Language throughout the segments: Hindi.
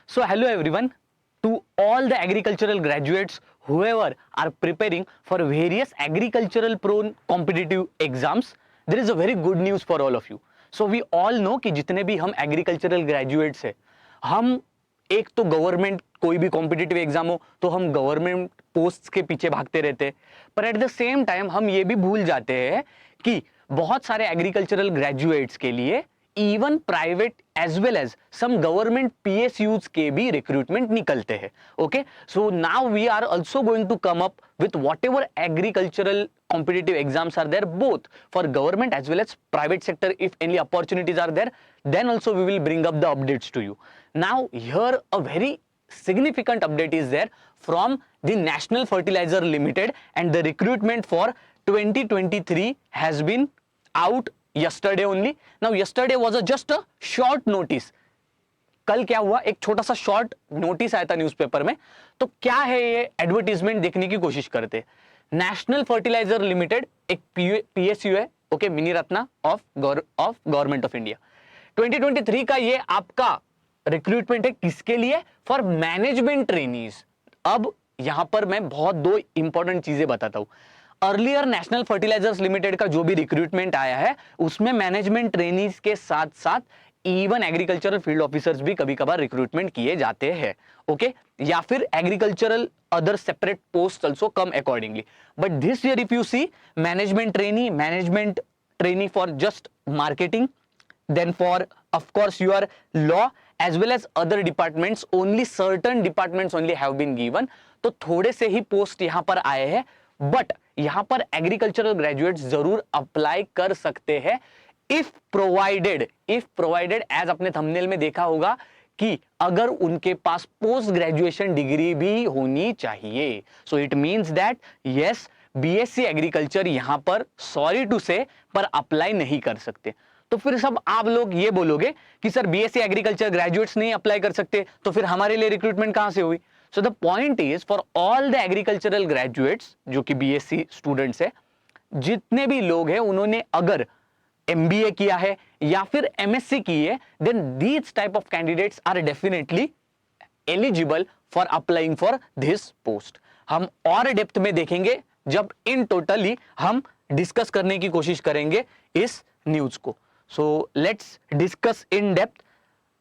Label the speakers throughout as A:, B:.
A: So hello everyone, to all the agricultural graduates whoever are preparing for various agricultural prone competitive exams, there is a very good news for all of you. So we all know कि जितने भी हम agricultural graduates हैं, हम एक तो गवर्नमेंट कोई भी कॉम्पिटिटिव एग्जाम हो तो हम गवर्नमेंट पोस्ट के पीछे भागते रहते हैं, पर एट द सेम टाइम हम ये भी भूल जाते हैं कि बहुत सारे एग्रीकल्चरल ग्रेजुएट्स के लिए even private as well as some government PSUs के भी रिक्रूटमेंट निकलते हैं. Okay, so now we are also going to come up with whatever agricultural competitive exams are there both for government as well as private sector. If any opportunities are there, then also we will bring up the updates to you. Now here a very significant update is there from the National Fertilizer Limited, and the recruitment for 2023 has been out yesterday only. Now yesterday was just a short notice. कल क्या हुआ, एक छोटा सा शॉर्ट नोटिस आया था न्यूज़पेपर में. तो क्या है ये एडवर्टीजमेंट देखने की कोशिश करते. नेशनल फर्टिलाइजर लिमिटेड एक पीएसयू है, okay, mini Ratna of government of India. 2023 का ये आपका रिक्रूटमेंट है किसके लिए? For management trainees. अब यहां पर मैं बहुत दो इंपॉर्टेंट चीजें बताता हूं. अर्लियर नेशनल फर्टिलाइजर्स लिमिटेड का जो भी रिक्रूटमेंट आया है उसमें मैनेजमेंट ट्रेनीज के साथ साथ इवन एग्रीकल्चरल फील्ड ऑफिसर्स भी कभी कभार रिक्रूटमेंट किए जाते हैं. ओके, या फिर agricultural other separate posts also come accordingly, but this year if you see management trainee for just marketing, then for of course your law as well as other departments, only certain departments only have been given. तो थोड़े से ही पोस्ट यहाँ पर आए हैं, बट यहाँ पर एग्रीकल्चरल ग्रेजुएट्स जरूर अप्लाई कर सकते हैं if provided as अपने थंबनेल में देखा होगा कि अगर उनके पास पोस्ट ग्रेजुएशन डिग्री भी होनी चाहिए. So it means that yes, BSc agriculture यहां पर सॉरी टू से पर अप्लाई नहीं कर सकते. तो फिर सब आप लोग ये बोलोगे कि सर बीएससी एग्रीकल्चर ग्रेजुएट्स नहीं अप्लाई कर सकते, तो फिर हमारे लिए रिक्रूटमेंट कहां से हुई? So the point is for all the agricultural graduates जो कि बीएससी स्टूडेंट्स है, जितने भी लोग हैं उन्होंने अगर MBA किया है या फिर MSc की है, then these type of candidates are definitely eligible for applying for this post. हम और डेप्थ में देखेंगे जब इन टोटली हम डिस्कस करने की कोशिश करेंगे इस न्यूज को. So let's discuss in depth.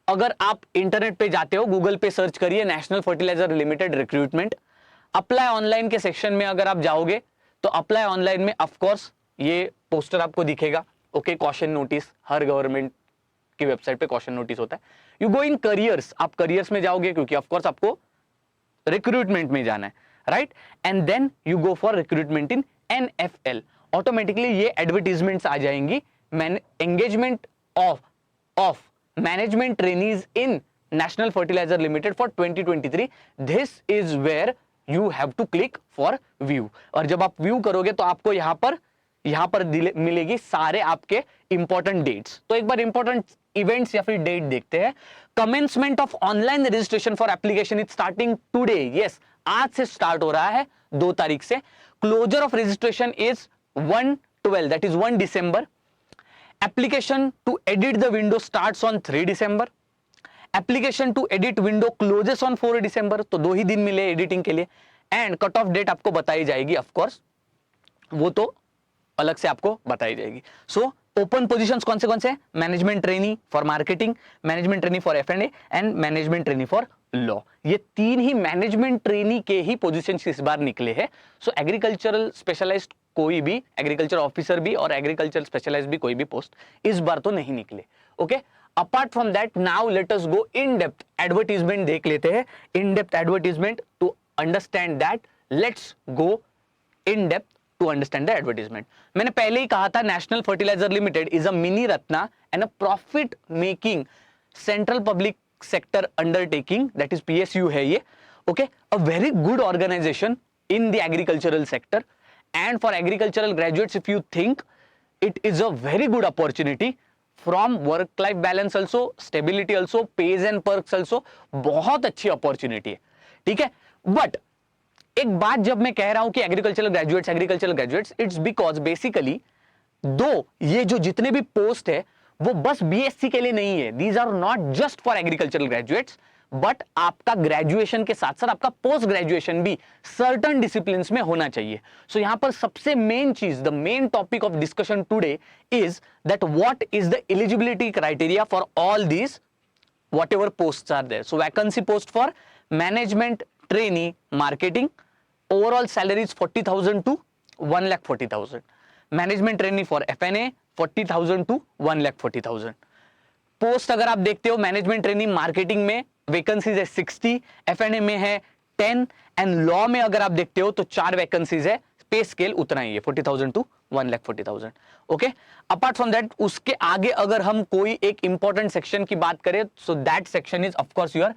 A: अगर आप इंटरनेट पे जाते हो, गूगल पे सर्च करिए national fertilizer limited recruitment. Apply online के सेक्शन में अगर आप जाओगे तो अप्लाई ऑनलाइन में ऑफकोर्स ये पोस्टर आपको दिखेगा. ओके, कॉशन नोटिस, हर गवर्नमेंट की वेबसाइट पे कॉशन नोटिस होता है. यू गो इन करियर्स, आप करियर्स में जाओगे क्योंकि ऑफ कोर्स आपको रिक्रूटमेंट में जाना है, right? And then you go for recruitment in NFL. Automatically ये एडवर्टीजमेंट्स आ जाएंगी. Engagement of management trainees in national fertilizer limited for 2023. This is where you have to click for view. और जब आप व्यू करोगे तो आपको यहां पर मिलेगी सारे आपके इंपॉर्टेंट डेट्स. तो एक बार इंपॉर्टेंट इवेंट्स या फिर डेट देखते हैं. Commencement of online registration for application is starting today. Yes, आज से स्टार्ट हो रहा है 2 तारीख से. Closure of registration is 1/12, that is 1 December. Application to edit the window starts on 3 December. Application to edit window closes on 4 December. तो 2 ही दिन मिले एडिटिंग के लिए. एंड कट ऑफ डेट आपको बताई जाएगी, ऑफकोर्स वो तो अलग से आपको बताई जाएगी. सो ओपन पोजीशंस कौन से? Management trainee for marketing, management trainee for F&A and management trainee for law. ये 3 ही मैनेजमेंट ट्रेनी के ही पोजीशंस इस बार निकले हैं. सो एग्रीकल्चरल स्पेशलाइज्ड कोई भी, एग्रीकल्चर ऑफिसर भी और एग्रीकल्चर स्पेशलाइज्ड भी कोई भी पोस्ट इस बार तो नहीं निकले. Okay, apart from that now let us go in depth. Advertisement देख लेते हैं, in depth advertisement to understand that. Let's go in depth to understand the advertisement. मैंने पहले ही कहा था national fertilizer limited is a mini Ratna and a profit making central public sector undertaking, that is PSU है ये. Okay, a very good organisation in the agricultural sector and for agricultural graduates if you think it is a very good opportunity from work life balance also, stability also, page and perks also. बहुत अच्छी अपॉर्चुनिटी है, ठीक है. बट एक बात जब मैं कह रहा हूं कि agricultural graduates, it's because basically दो ये जो जितने भी पोस्ट है वो बस बीएससी के लिए नहीं है. These are not just for agricultural graduates, but आपका ग्रेजुएशन के साथ साथ आपका पोस्ट ग्रेजुएशन भी सर्टन डिसिप्लिन में होना चाहिए. सो यहां पर सबसे मेन चीज, the main topic of discussion today is that what is the eligibility criteria for all these whatever posts are there. So vacancy post for management trainee marketing, overall salary is 40,000 to 1,40,000. Management trainee for FNA 40,000 to 1,40,000. Post अगर आप देखते हो मैनेजमेंट ट्रेनिंग मार्केटिंग में वैकेंसीज है 60, एफएनए में है 10 एंड लॉ में अगर आप देखते हो तो 4 वैकेंसीज है. पे स्केल उतना ही है 40,000 to 1,40,000. Okay, apart from that उसके आगे अगर हम कोई एक इंपॉर्टेंट सेक्शन की बात करें so that section is of course your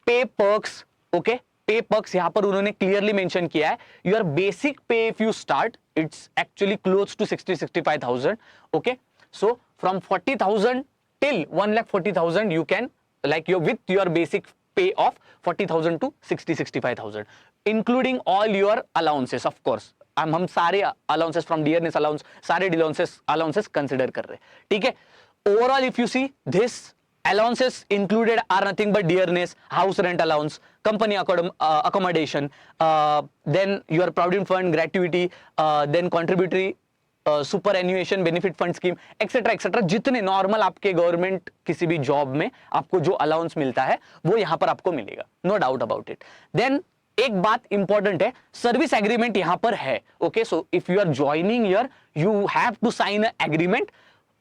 A: pay perks. Okay, pay perks यहां पर उन्होंने क्लियरली मेंशन किया है. Your basic pay if you start it's actually close to 60-65,000. Okay, so from 40,000 till 1,40,000 you can like your with your basic pay of 40,000 to 60-65,000 including all your allowances. of course हम सारे allowances from dearness allowance सारे allowances consider कर रहे हैं. ठीक है, overall if you see this allowances included are nothing but dearness, house rent allowance, company accommodation, then your provident fund gratuity, then contributory superannuation benefit fund scheme etcetera etcetera. जितने नॉर्मल आपके गवर्नमेंट किसी भी जॉब में आपको जो अलाउंस मिलता है वो यहां पर आपको मिलेगा, no doubt about it. Then एक बात इंपॉर्टेंट है, सर्विस एग्रीमेंट यहां पर है. Okay, so if you are joining here you have to sign a agreement.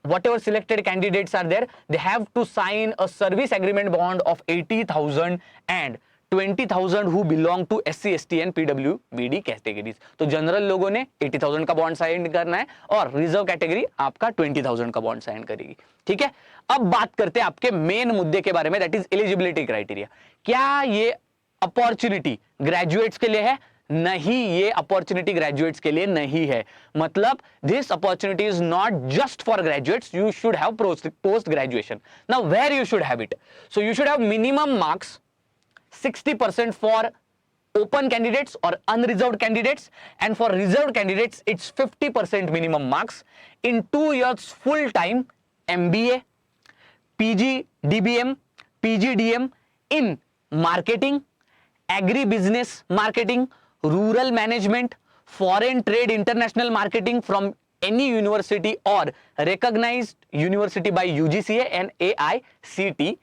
A: whatever selected candidates are there they have to sign a service agreement bond of 80,000 and 20,000 who belong to SC, ST and PWBD categories. तो जनरल लोगों ने 80,000 का बॉन्ड साइन करना है और रिजर्व कैटेगरी आपका 20,000 का बॉन्ड साइन करेगी. ठीक है, अब बात करते हैं आपके मेन मुद्दे के बारे में, दैट इज एलिजिबिलिटी क्राइटेरिया. क्या ये अपॉर्चुनिटी ग्रेजुएट्स के लिए है? नहीं, ये अपॉर्चुनिटी ग्रेजुएट्स के लिए नहीं है. मतलब this opportunity is not just for graduates, you should have post graduation. Now where you should have it? So you should have minimum marks 60% for open candidates or unreserved candidates, and for reserved candidates it's 50% minimum marks in 2 years full time MBA, PG DBM, PGDM in marketing, agri business marketing, rural management, foreign trade, international marketing from any university or recognized university by UGCA and AICTE.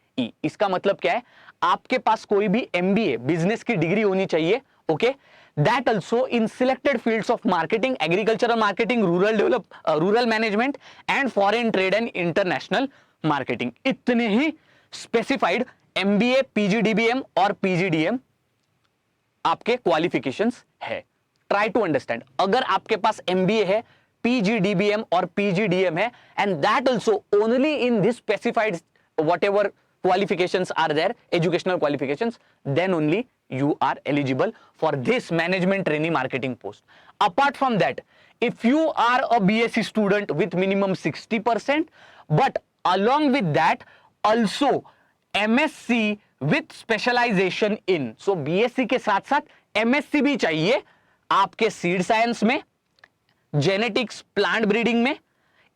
A: इसका मतलब क्या है? आपके पास कोई भी MBA बिजनेस की डिग्री होनी चाहिए. Okay, that also in selected fields of marketing, agricultural marketing, rural management and foreign trade and international marketing. इतने ही स्पेसिफाइड MBA, PGDBM और PGDM आपके क्वालिफिकेशंस है. ट्राई टू अंडरस्टैंड, अगर आपके पास MBA है, PGDBM और PGDM है and that also only in this specified whatever qualifications are there, educational qualifications, then only you are eligible for this management trainee marketing post. Apart from that, if you are a BSc student with minimum 60%, but along with that also MSc with specialization in, so BSc के साथ साथ MSc भी चाहिए आपके सीड साइंस में, जेनेटिक्स प्लांट ब्रीडिंग में,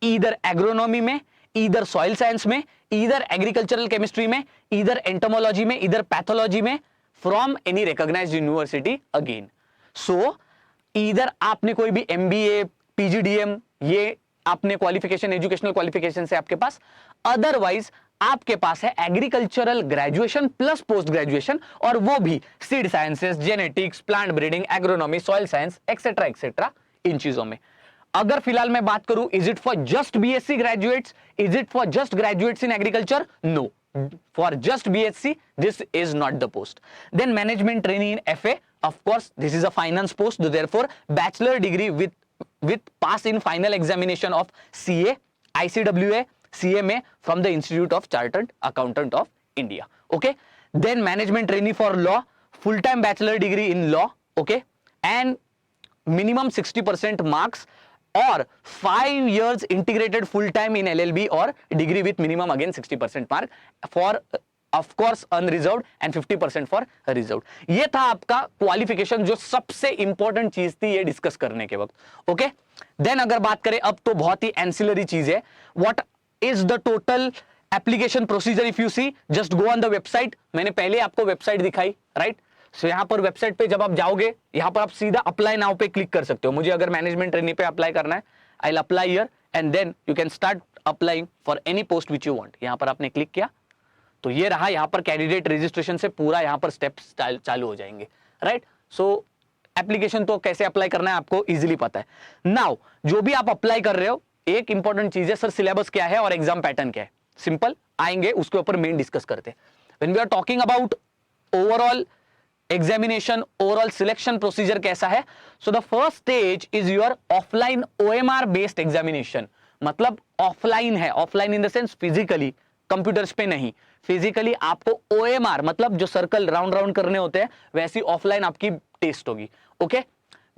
A: ईदर एग्रोनॉमी में, ईदर सॉइल साइंस में, ईदर एग्रीकल्चरल केमिस्ट्री में, ईदर एंटोमोलॉजी में, ईदर पैथोलॉजी में, from any recognised university again. So either आपने कोई भी MBA, PGDM ये आपने क्वालिफिकेशन, एजुकेशनल क्वालिफिकेशन से आपके पास, अदरवाइज आपके पास है agricultural graduation plus post graduation, और वो भी seed sciences, genetics, plant breeding, agronomy, soil science etcetera etcetera इन चीजों में. अगर फिलहाल मैं बात करूं, is it for just BSc graduates, is it for just graduates in agriculture? No, for just BSc this is not the post. Then management trainee in FA, of course this is a finance post, therefore bachelor degree with pass in final examination of CA, ICWA, CMA from the Institute of Chartered Accountant of India. Okay, then management trainee for law, full time bachelor degree in law. Okay, and minimum 60% marks or 5 years integrated full time in LLB or degree with minimum again 60% mark for of course unreserved and 50% for reserved. ये था आपका क्वालिफिकेशन, जो सबसे इंपॉर्टेंट चीज थी ये डिस्कस करने के वक्त. ओके, देन अगर बात करें अब तो बहुत ही एंसिलरी चीज है, what is the total application procedure if you see, just go on the website, मैंने पहले आपको वेबसाइट दिखाई, राइट? सो यहाँ पर वेबसाइट पे जब आप जाओगे, यहाँ पर आप सीधा अप्लाई नाउ पे क्लिक कर सकते हो। मुझे अगर मैनेजमेंट ट्रेनी पे अप्लाई करना है, I will apply here and then you can start applying for any post which you want. यहाँ पर आपने क्लिक किया तो ये रहा, यहाँ पर कैंडिडेट रजिस्ट्रेशन से पूरा यहाँ पर स्टेप्स चालू हो जाएंगे, राइट? सो एप्लीकेशन तो कैसे अप्लाई करना है आपको इजीली पता है। नाउ जो भी आप अप्लाई कर रहे हो, एक इंपॉर्टेंट चीज है, सर सिलेबस क्या है और एग्जाम पैटर्न क्या है। सिंपल, आएंगे उसके ऊपर मेन डिस्कस करते हैं। When we are talking about overall examination, overall selection procedure कैसा है, so the first stage is your offline OMR based examination. मतलब ऑफलाइन है, offline in the sense physically, computers पे नहीं, फिजिकली आपको OMR मतलब जो सर्कल राउंड राउंड करने होते हैं वैसी ऑफलाइन आपकी टेस्ट होगी। ओके,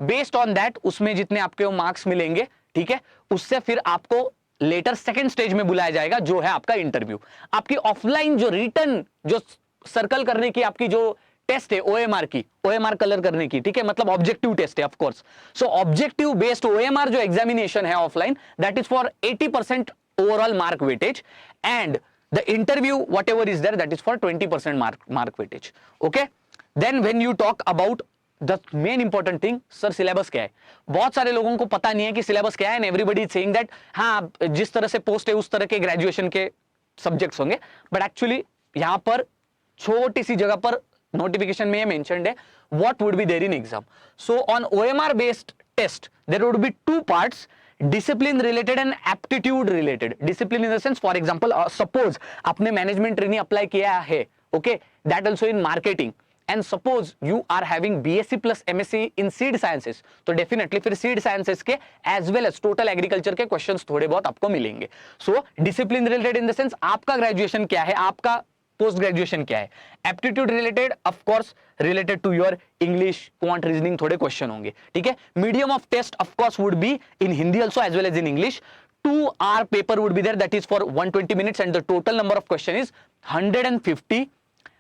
A: बेस्ड ऑन दैट उसमें जितने आपके मार्क्स मिलेंगे, ठीक है, उससे फिर आपको लेटर सेकंड स्टेज में बुलाया जाएगा जो है आपका इंटरव्यू। आपकी ऑफलाइन जो रिटर्न जो सर्कल करने की आपकी जो टेस्ट है OMR की, OMR कलर करने की, ठीक है, मतलब ऑब्जेक्टिव टेस्ट है of course. So objective based OMR जो एग्जामिनेशन है offline, that is for 80% overall mark weightage and the interview whatever is there that is for 20% mark weightage. Okay, then when you talk about the main important thing, sir syllabus क्या है। बहुत सारे लोगों को पता नहीं है कि सिलेबस क्या है and everybody is saying that हाँ जिस तरह से पोस्ट है उस तरह के ग्रेजुएशन के सब्जेक्ट्स होंगे, बट एक्चुअली यहां पर छोटी सी जगह पर नोटिफिकेशन में ये मेंशन्ड है what would be there in exam. So on OMR based test there would be two parts, discipline related and aptitude related. Discipline in the sense, for example suppose आपने मैनेजमेंट ट्रेनिंग अप्लाई किया है, okay, that also in marketing, and suppose you are having BSc plus MSc in seed sciences, तो डेफिनेटली फिर सीड साइंसेस के as well as total agriculture के क्वेश्चंस थोड़े बहुत आपको मिलेंगे। So discipline related in the sense आपका ग्रेजुएशन क्या है, आपका पोस्ट ग्रेजुएशन क्या है। Aptitude related of course related to your English, quant, reasoning थोड़े क्वेश्चन होंगे, ठीक है। Medium of test of course would be in Hindi also as well as in English. 2 hour paper would be there, that is for 120 minutes, and the total number of question is 150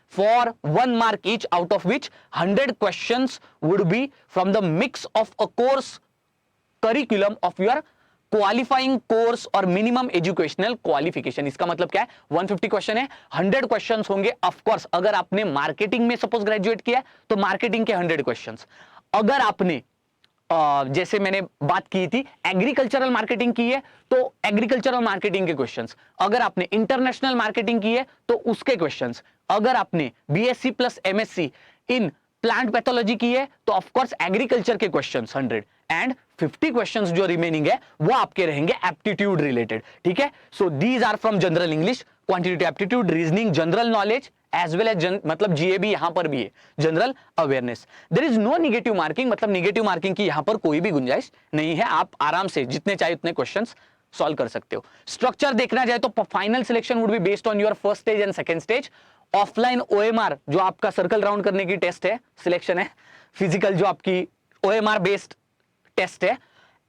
A: for 1 mark each, out of which 100 questions would be from the mix of a course curriculum of your qualifying course और मिनिमम एजुकेशनल क्वालिफिकेशन। इसका मतलब क्या है, 150 क्वेश्चन है, 100 क्वेश्चंस होंगे। ऑफ कोर्स अगर आपने मार्केटिंग में सपोज ग्रेजुएट किया तो मार्केटिंग के 100 क्वेश्चंस, अगर आपने जैसे मैंने बात की थी एग्रीकल्चरल मार्केटिंग की है तो एग्रीकल्चरल मार्केटिंग के क्वेश्चंस, अगर आपने इंटरनेशनल मार्केटिंग की है तो उसके क्वेश्चंस, अगर आपने BSc plus MSc in plant pathology की है तो ऑफ कोर्स एग्रीकल्चर के क्वेश्चंस 100 एंड 50 क्वेश्चंस जो रिमेनिंग है वो आपके रहेंगे एप्टीट्यूड रिलेटेड, ठीक है। So these are from general English, quantitative aptitude, reasoning, general knowledge as well as मतलब GAB यहां पर भी है, general awareness. There is no negative marking, मतलब नेगेटिव मार्किंग की यहां पर कोई भी गुंजाइश नहीं है, आप आराम से जितने चाहे उतने क्वेश्चंस सॉल्व कर सकते हो। स्ट्रक्चर देखना जाए तो final selection would be based on your first stage and second stage. Offline OMR जो आपका सर्कल राउंड करने की टेस्ट है, सिलेक्शन है, फिजिकल जो आपकी OMR बेस्ड टेस्ट है,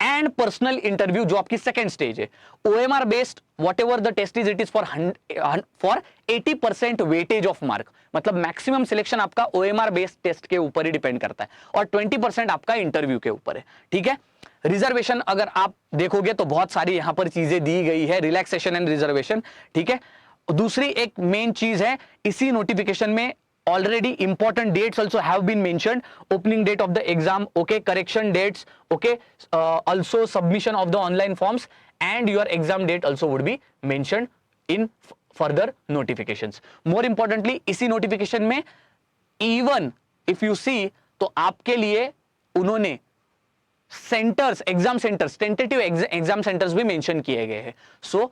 A: एंड पर्सनल इंटरव्यू जो आपकी सेकंड स्टेज है। OMR based whatever the test is, it is for 80% weightage of mark, मतलब मैक्सिमम सिलेक्शन आपका OMR बेस्ड टेस्ट के ऊपर ही डिपेंड करता है और 20% आपका इंटरव्यू के ऊपर है, ठीक है। रिजर्वेशन अगर आप देखोगे तो बहुत सारी यहां पर चीजें दी गई है, रिलैक्सेशन एंड रिजर्वेशन, ठीक है। दूसरी एक मेन चीज है इसी नोटिफिकेशन में, already important dates also have been mentioned, opening date of the exam, okay, correction dates, okay, also submission of the online forms and your exam date also would be mentioned in further notifications. More importantly इसी notification में even if you see तो आपके लिए उन्होंने centres, exam centres, tentative exam centres भी मेंशन किए गए हैं। So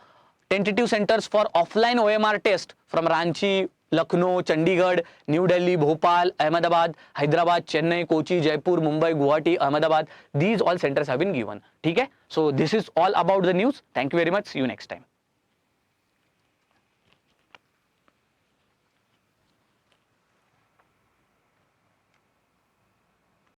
A: tentative centres for offline OMR test from Ranchi, Lucknow, Chandigarh, new Delhi, Bhopal, Ahmedabad, Hyderabad, Chennai, Kochi, Jaipur, Mumbai, Guwahati, Ahmedabad, these all centers have been given, ठीक है। So this is all about the news. Thank you very much. See you next time.